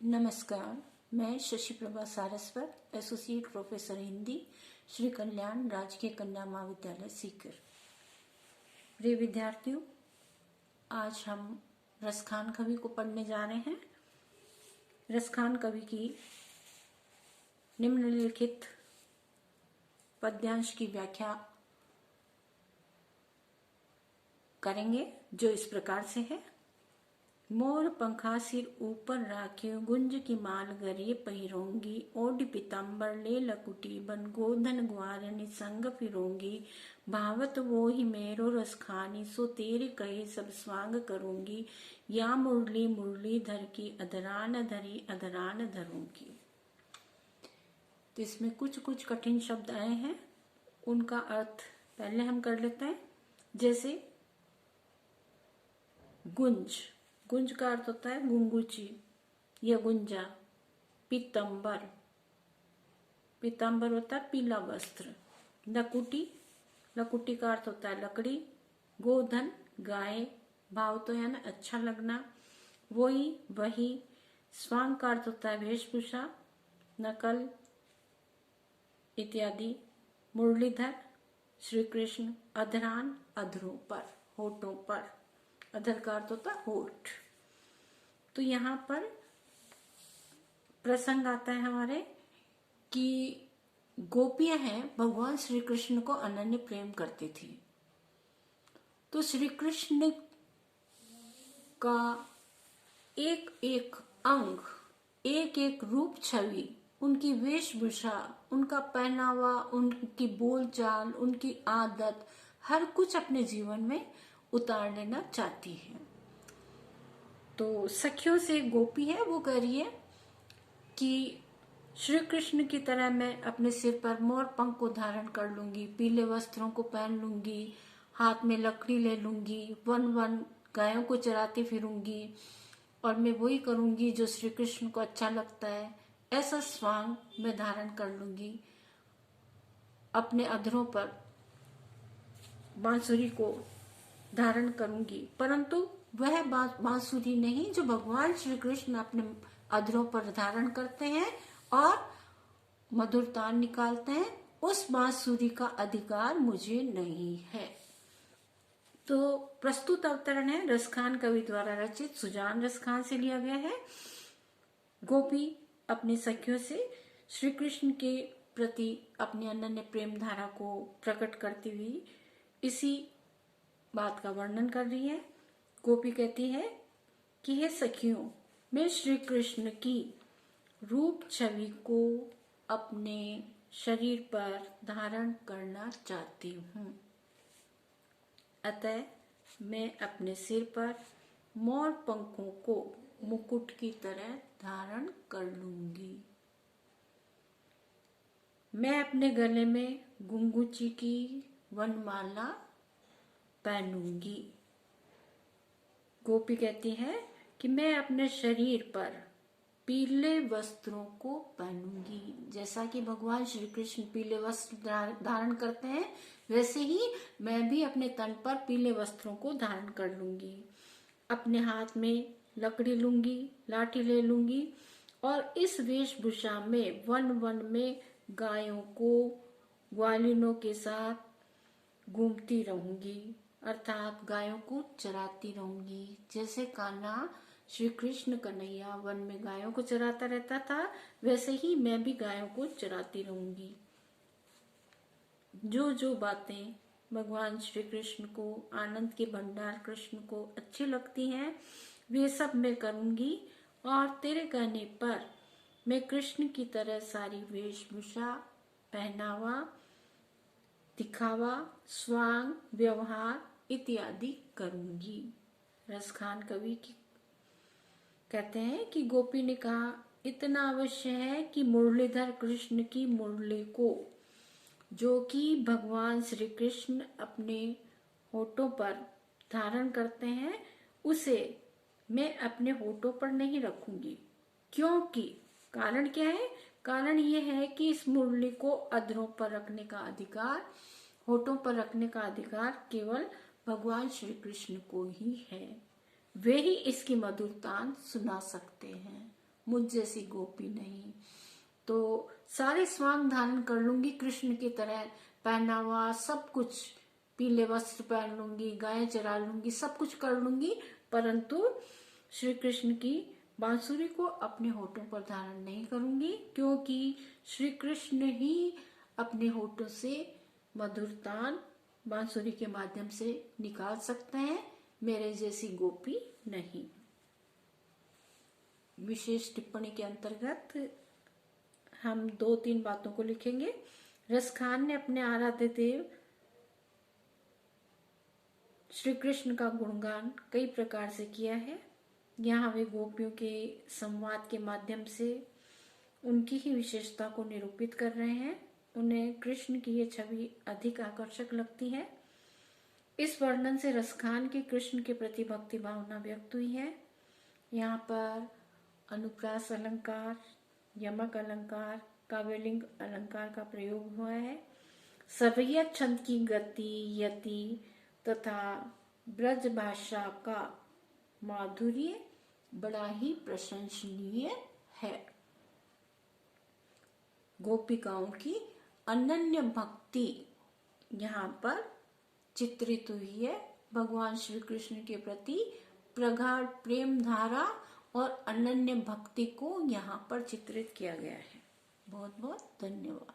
नमस्कार, मैं Shashi Prabha Saraswat, associate professor Hindi, Shri Kalyan राजकीय कन्या महाविद्यालय सीकर। प्रिय विद्यार्थियों, आज हम रसखान कवि को पढ़ने जा रहे हैं। रसखान कवि की निम्नलिखित पद्यांश की व्याख्या करेंगे, जो इस प्रकार से है। मोर पंखा सिर ऊपर राख्यो, गुंज की माल गरिए पहिरोंगी, ओढ़ पीताम्बर ले लकुटी बन, गोधन ग्वारनी संग फिरोंगी, भावत वो ही मेरो रसखानी, सो तेरे कहे सब स्वांग करूंगी, या मुरली मुरली धर की अधरान धरी अधरान धरूंगी। तो इसमें कुछ कुछ कठिन शब्द आए हैं, उनका अर्थ पहले हम कर लेते हैं। जैसे गुंज, गुंज का अर्थ होता है गुंगुची या गुंजा। पीतंबर, पीतांबर होता है पीला वस्त्र। लकुटी, लकुटी का अर्थ होता है लकड़ी। गोधन, गाय, भाव तो है ना अच्छा लगना। वही वही। स्वांग का अर्थ होता है वेशभूषा, नकल इत्यादि। मुरलीधर श्री कृष्ण। अधरान, अधरों पर, होठों पर। अधर का अर्थ होता है होठ। तो यहाँ पर प्रसंग आता है हमारे कि गोपियां हैं भगवान श्री कृष्ण को अनन्य प्रेम करती थी। तो श्री कृष्ण का एक एक अंग, एक एक रूप छवि, उनकी वेशभूषा, उनका पहनावा, उनकी बोलचाल, उनकी आदत, हर कुछ अपने जीवन में उतार लेना चाहती है। तो सखियों से गोपी है, वो कह रही है कि श्री कृष्ण की तरह मैं अपने सिर पर मोर पंख को धारण कर लूंगी, पीले वस्त्रों को पहन लूंगी, हाथ में लकड़ी ले लूंगी, वन वन गायों को चराती फिरूंगी, और मैं वही करूंगी जो श्री कृष्ण को अच्छा लगता है। ऐसा स्वांग मैं धारण कर लूंगी, अपने अधरों पर बांसुरी को धारण करूंगी। परंतु वह बांसुरी नहीं जो भगवान श्री कृष्ण अपने अधरों पर धारण करते हैं और मधुर तान निकालते हैं, उस बांसुरी का अधिकार मुझे नहीं है। तो प्रस्तुत अवतरण है रसखान कवि द्वारा रचित सुजान रसखान से लिया गया है। गोपी अपने सखियों से श्री कृष्ण के प्रति अपनी अनन्य प्रेम धारा को प्रकट करती हुई इसी बात का वर्णन कर रही है। गोपी कहती है कि हे सखियों, मैं श्री कृष्ण की रूप छवि को अपने शरीर पर धारण करना चाहती हूँ, अतः मैं अपने सिर पर मोर पंखों को मुकुट की तरह धारण कर लूंगी। मैं अपने गले में गुंगुची की वनमाला पहनूंगी। गोपी कहती है कि मैं अपने शरीर पर पीले वस्त्रों को पहनूंगी। जैसा कि भगवान श्री कृष्ण पीले वस्त्र धारण करते हैं, वैसे ही मैं भी अपने तन पर पीले वस्त्रों को धारण कर लूंगी। अपने हाथ में लकड़ी लूंगी, लाठी ले लूंगी, और इस वेशभूषा में वन वन में गायों को ग्वालिनों के साथ घूमती रहूंगी, अर्थात गायों को चराती रहूंगी। जैसे कान्हा श्री कृष्ण कन्हैया वन में गायों को चराता रहता था, वैसे ही मैं भी गायों को चराती रहूंगी। जो जो बातें भगवान श्री कृष्ण को, आनंद के भंडार कृष्ण को अच्छी लगती हैं, वे सब मैं करूंगी, और तेरे कहने पर मैं कृष्ण की तरह सारी वेशभूषा, पहनावा, दिखावा, स्वांग, व्यवहार इत्यादि करूंगी। रसखान कवि की कहते हैं कि गोपी ने कहा, इतना अवश्य है कि मुरलीधर कृष्ण की मुरली को, जो कि भगवान श्री कृष्ण अपने होठों पर धारण करते हैं, उसे मैं अपने होठों पर नहीं रखूंगी। क्योंकि कारण क्या है? कारण यह है कि इस मुरली को अधरों पर रखने का अधिकार, होठों पर रखने का अधिकार केवल भगवान श्री कृष्ण को ही है। वे ही इसकी मधुर तान सुना सकते हैं। मुझ जैसी गोपी नहीं। तो सारे स्वांग धारण कर लूंगी कृष्ण की तरह, पहनावा सब कुछ, पीले वस्त्र पहन लूंगी, गाय चरा लूंगी, सब कुछ कर लूंगी, परंतु श्री कृष्ण की बांसुरी को अपने होठों पर धारण नहीं करूंगी, क्योंकि श्री कृष्ण ही अपने होठों से मधुर तान बांसुरी के माध्यम से निकाल सकते हैं, मेरे जैसी गोपी नहीं। विशेष टिप्पणी के अंतर्गत हम 2-3 बातों को लिखेंगे। रसखान ने अपने आराध्य देव श्री कृष्ण का गुणगान कई प्रकार से किया है। यहाँ वे गोपियों के संवाद के माध्यम से उनकी ही विशेषता को निरूपित कर रहे हैं। उन्हें कृष्ण की ये छवि अधिक आकर्षक लगती है। इस वर्णन से रसखान की कृष्ण के प्रति भक्ति भावना व्यक्त हुई है। यहाँ पर अनुप्रास अलंकार, यमक अलंकार, काव्यलिंग अलंकार का प्रयोग हुआ है। सवैया छंद की गति, यति तथा ब्रज भाषा का माधुर्य बड़ा ही प्रशंसनीय है। गोपिकाओं की अनन्य भक्ति यहाँ पर चित्रित हुई है। भगवान श्री कृष्ण के प्रति प्रगाढ़ प्रेम धारा और अनन्य भक्ति को यहाँ पर चित्रित किया गया है। बहुत बहुत धन्यवाद।